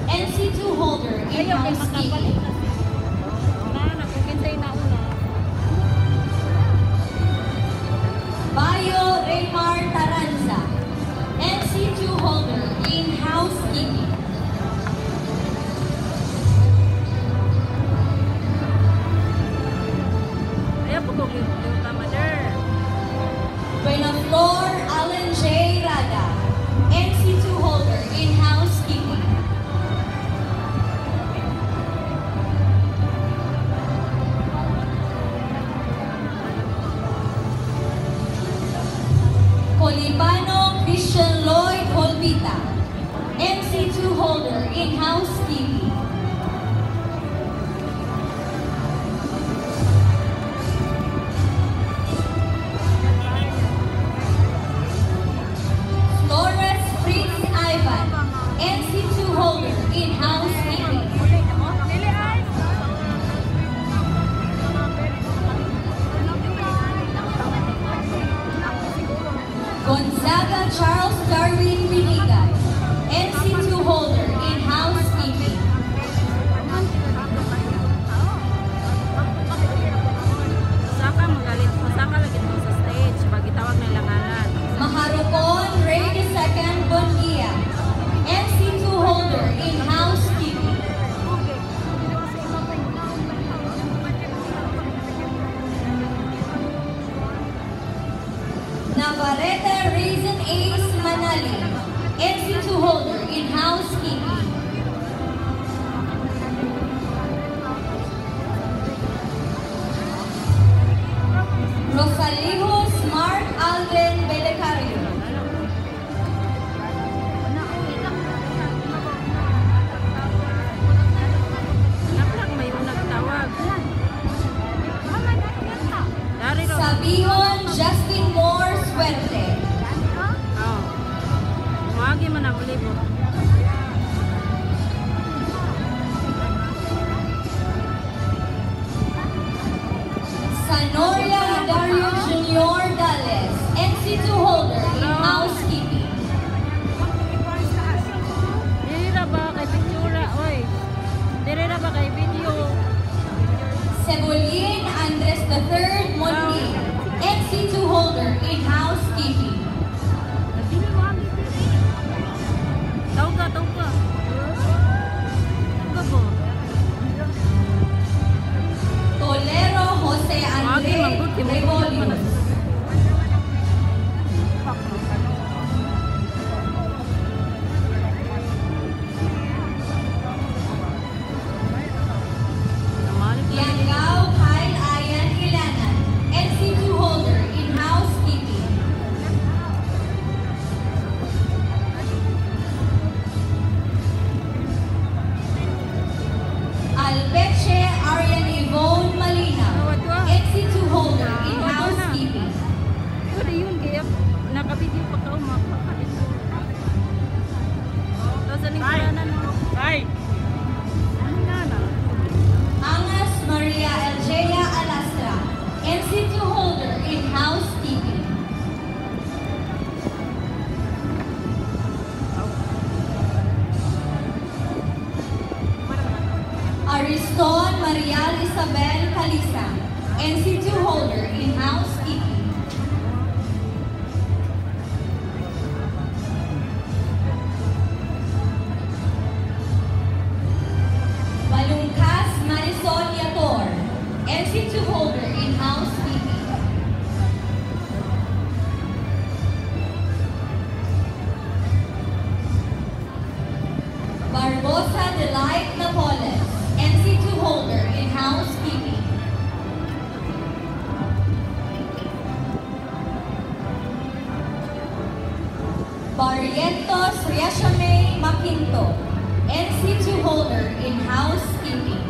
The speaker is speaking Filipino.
NC2 holder in housekeeping. Bayo Raymar Taranza, NC2 holder in housekeeping. Buenaflor Alan J. Rada, NC2 holder in housekeeping. Colibano Christian Lloyd Holvita, NC2 holder in housekeeping. Flores Prince Ivan, NC2 holder in housekeeping. Gonzaga Charles Darwin Pinigan, NC2 holder in housekeeping. Maharukon Ray II Bongia, NC2 holder in housekeeping. Navarrete Raisin Ace Manali, NC2 holder in housekeeping. Rosalijo Smart Alden Belecario. Sabihon Justin Moore Suerte. Sanoria Dario Junior Dales, NC2 holder in housekeeping. Cebolin Andres III Mondi, NC2 holder in housekeeping. Tolero Jose Andre Rebolios. Yangao Kyle Ayan Ilanan, NC2 holder in housekeeping. Alpeche Arian Yvonne Malina, NC2 holder in housekeeping. Angas Maria Eljea Alastra, NC2 holder in housekeeping. Ariston Marial Isabel Calisa, NC2 holder in housekeeping. Balungkas Marisol Yator, NC2 holder in housekeeping. Barbosa Delight Napoles, NC2 holder in housekeeping. Barrientos Riachame Maquinto, NC2 holder in housekeeping.